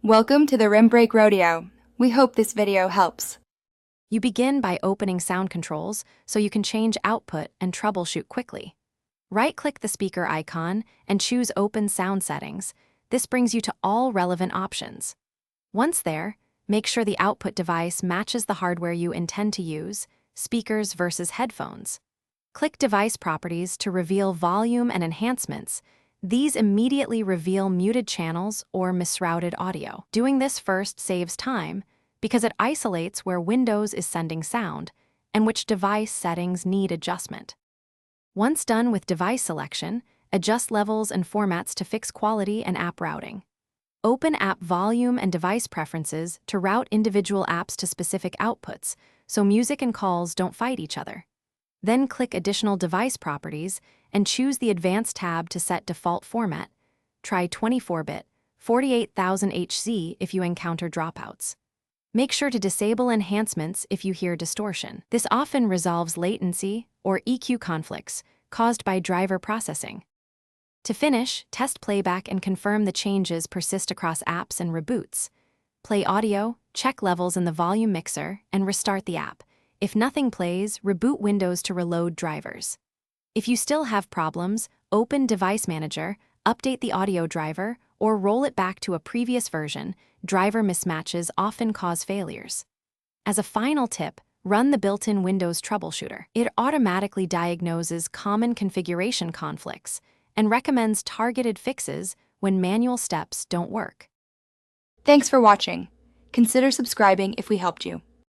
Welcome to the Rim Break Rodeo. We hope this video helps. You begin by opening sound controls so you can change output and troubleshoot quickly. Right-click the speaker icon and choose Open Sound Settings. This brings you to all relevant options. Once there, make sure the output device matches the hardware you intend to use, speakers versus headphones. Click Device Properties to reveal volume and enhancements. These immediately reveal muted channels or misrouted audio. Doing this first saves time because it isolates where Windows is sending sound and which device settings need adjustment. Once done with device selection, adjust levels and formats to fix quality and app routing. Open App Volume and Device Preferences to route individual apps to specific outputs so music and calls don't fight each other. Then click Additional Device Properties and choose the Advanced tab to set default format. Try 24-bit, 48,000 Hz if you encounter dropouts. Make sure to disable enhancements if you hear distortion. This often resolves latency or EQ conflicts caused by driver processing. To finish, test playback and confirm the changes persist across apps and reboots. Play audio, check levels in the volume mixer, and restart the app. If nothing plays, reboot Windows to reload drivers. If you still have problems, open Device Manager, update the audio driver, or roll it back to a previous version. Driver mismatches often cause failures. As a final tip, run the built-in Windows Troubleshooter. It automatically diagnoses common configuration conflicts and recommends targeted fixes when manual steps don't work. Thanks for watching. Consider subscribing if we helped you.